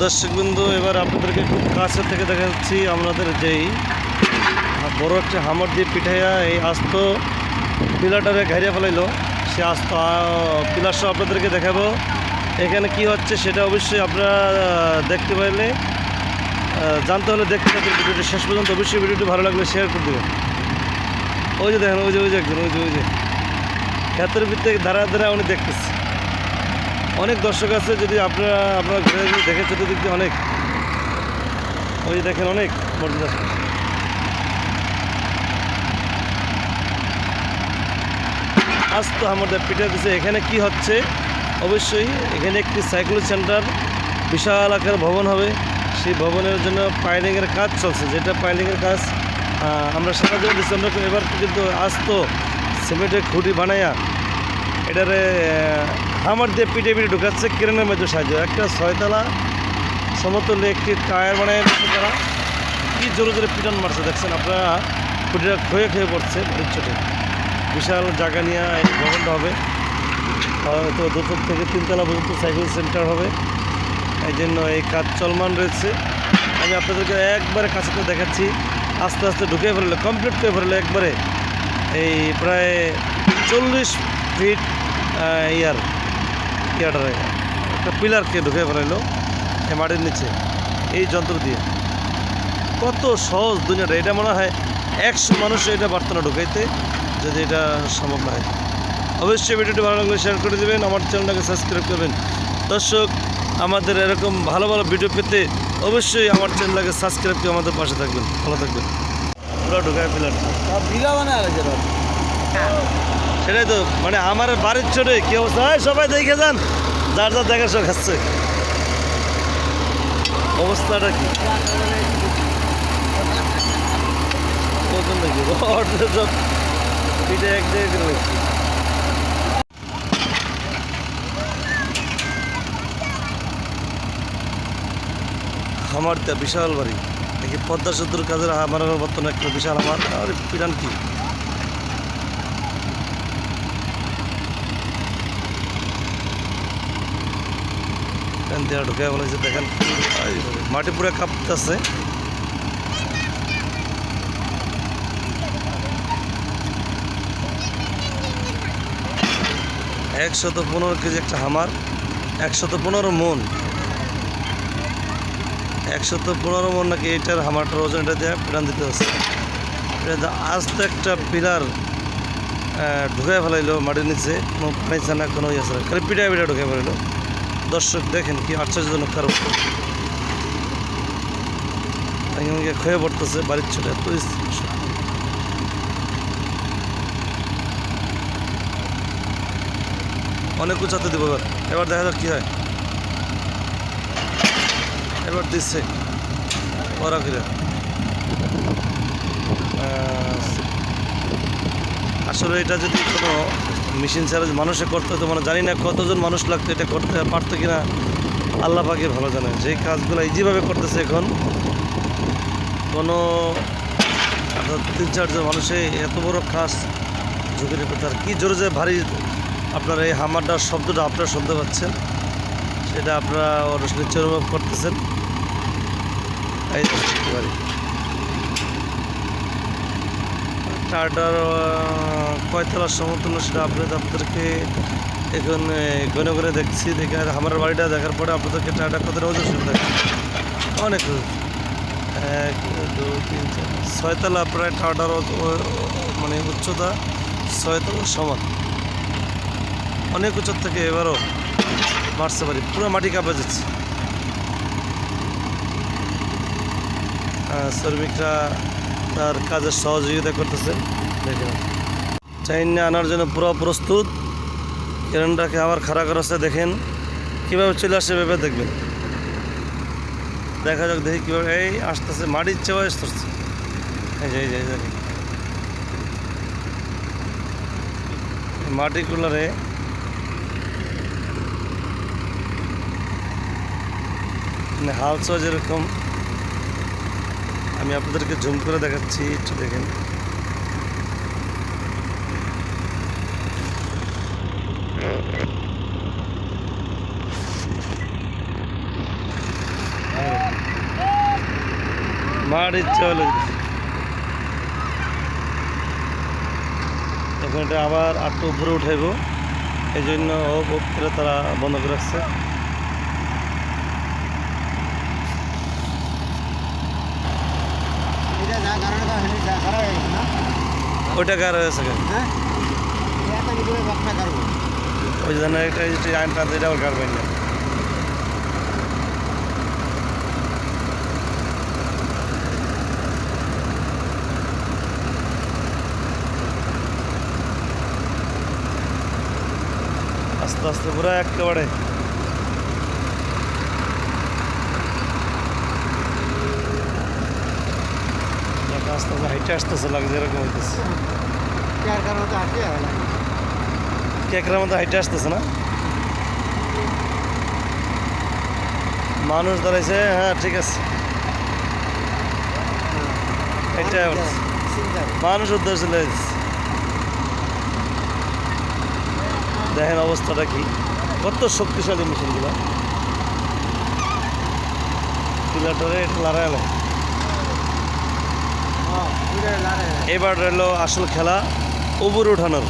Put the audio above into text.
দর্শকবৃন্দু, এবার আপনাদেরকে খুব কাছে থেকে দেখাচ্ছি আমাদের যেই বড় একটা হামর দিয়ে পিঠাইয়া এই আস্ত পিলারটারে ঘেরিয়ে ফেলাইলো, সে আস্ত পিলার সহ আপনাদেরকে দেখাবো এখানে কি হচ্ছে। সেটা অবশ্যই আপনারা দেখতে পাইলে জানতে হলে দেখতে থাকবেন ভিডিওটি শেষ পর্যন্ত। অবশ্যই ভিডিওটি ভালো লাগলে শেয়ার করে দেবেন। ওই যে দেখেন, ওই যে একজন, ওই যে ক্ষেতের ভিতরে দাঁড়া উনি দেখতেছে। অনেক দর্শক আছে, যদি আপনারা ঘুরে দেখে চতুর্দিক দিয়ে অনেক, ওই যে দেখেন অনেক মর্যাদা। আজ তো আমাদের পিঠা দিচ্ছে। এখানে কি হচ্ছে, অবশ্যই এখানে একটি সাইক্লো সেন্টার বিশাল আকার ভবন হবে। সেই ভবনের জন্য পাইলিংয়ের কাজ চলছে, যেটা পাইলিংয়ের কাজ আমরা সারা জীবন দিচ্ছি। আমরা এবার কিন্তু আজ তো সিমেন্টের খুঁটি বানাইয়া এটারে হামার দিয়ে পিঠে ঢুকাচ্ছে ক্রেনের মধ্যে সাহায্য। একটা 6 তলা সমতলে একটি টায়ার বানায় নিচ্ছে তারা। কি জোরে জোরে পিটান মারছে দেখছেন আপনারা, খুঁটিটা ক্ষয়ে পড়ছে বাড়ির ছোটে। বিশাল জায়গা নিয়ে এই ভবনটা হবে, হয়তো 2 থেকে 3 তলা পর্যন্ত সাইকেল সেন্টার হবে। এই জন্য এই কাজ চলমান রয়েছে। আমি আপনাদেরকে একবারে কাছে তো দেখাচ্ছি। আস্তে আস্তে ঢুকে ফেললো, কমপ্লিট করে ফেললো একবারে। এই প্রায় 40 ফিট ইয়াটারে একটা পিলারকে ঢুকে ফেলাইলো এই মাটির নিচে এই যন্ত্র দিয়ে। কত সহজ দুনিয়াটা, এটা মনে হয় 100 মানুষ এটা পারত না ঢুকাইতে, যদি এটা সম্ভব না হয়। অবশ্যই ভিডিওটি ভালো লাগলে শেয়ার করে দেবেন, আমার চ্যানেলটাকে সাবস্ক্রাইব করবেন। দর্শক, আমাদের এরকম ভালো ভালো ভিডিও পেতে অবশ্যই আমার চ্যানেলটাকে সাবস্ক্রাইব করে আমাদের পাশে থাকবেন। ভালো থাকবেন। পুরো ঢুকায় পিলারটা সেটাই তো, মানে আমার বাড়ির ছোটে কি অবস্থা হয় সবাই দেখে যান, যার যার দেখার শখ আসছে। অবস্থাটা কি নাকি সব পিঠে এক জায়গায় রয়েছে। আমার বিশাল বাড়ি দেখি পদ্মা সেতুর কাজের আমার মতন একটা বিশাল আমার। আর পিরান কি দেওয়া ঢুকে বলেছে দেখেন, মাটি পুরো কাঁপতেছে। 115 কেজি একটা হামার, 115 মন, 115 মন নাকি এইটার হামারটার ওজন। এটা দিয়ে পিরান দিতে হচ্ছে। এটা আজ তো একটা পিলার ঢুকায় ফেলাইলো মাটির নিচে, কোনো পানি ছানা কোনো ইয়ে আছে, খালি পিঠা ঢুকে ফেলাইলো। দর্শক দেখেন কি আশ্চর্যজনক কারণ, আমাকে ক্ষয়ে পড়তেছে বাড়ির ছোট। এত অনেক উঁচাতে দিব এবার দেখা যাক কি হয়। এবার দিচ্ছে ওরা কিরা। আসলে এটা যদি কোনো মেশিন ছাড়া মানুষে করতে হতো, মানে জানি না কতজন মানুষ লাগতো এটা করতে পারতো কিনা, আল্লাহ পাকে ভালো জানে। যেই কাজগুলো ইজিভাবে করতেছে এখন, কোনো 3-4 জন মানুষে এত বড় কাজ ঝুঁকির কথা। কি জোরে যে ভারী আপনার এই হামারটার শব্দটা আপনারা শুনতে পাচ্ছেন, সেটা আপনারা নিশ্চয় অনুভব করতেছেন। এই দেখতে পারি টাটার কয়তলার সমতুল্য সেটা আপনাদেরকে এখন গনে করে দেখছি। দেখে আমার বাড়িটা দেখার পরে আপনাদেরকে টাটা কতটা ওজন শুনতে অনেক 1, 2, 3, 4, 6 তলা প্রায় টাটার মানে উচ্চতা 6 তলা সমান। অনেক উচ্চ থেকে এবারও মারতে পারি, পুরো মাটি কাঁপে যাচ্ছে। শ্রমিকরা তার কাজের সহযোগিতা করতেছে। দেখেন চাইনা আনার জন্য পুরো প্রস্তুত। ক্রেনটাকে আবার খাড়া করা আছে, দেখেন কীভাবে চলে আসে, ভেবে দেখবেন। দেখা যাক দেখি কীভাবে এই আসতেছে, মাটির চেয়ে আসতেছে। এই যে দেখেন মাটি কুলারে হাল ছোঁয়া যেরকম, আমি আপনাদেরকে জুম করে দেখাচ্ছি, একটু দেখেন। মার ইচ্ছে হলো এখন এটা আবার আটটু উপরে উঠাইব, এই জন্য করে তারা বন্ধ করে রাখছে। ওইটা কার হয়েছে ওই জন্য একটা আইন টানতে এটা আবার কাটবেন না। আস্তে আস্তে পুরো একেবারে আস্তে আস্তে হাইটে আসতেছে, লাগছে এরকম হইতেছে। কেকরার মতো হাইটে আসতেছে না, মানুষ দাঁড়াইছে। হ্যাঁ ঠিক আছে, এটা মানুষ উদ্ধার চলে যাচ্ছে। দেখেন অবস্থাটা কি, কত শক্তিশালী মেশিনগুলো, পিলারটারে এটা লড়াইলে। এবার রইল আসল খেলা, উপরে উঠানোর।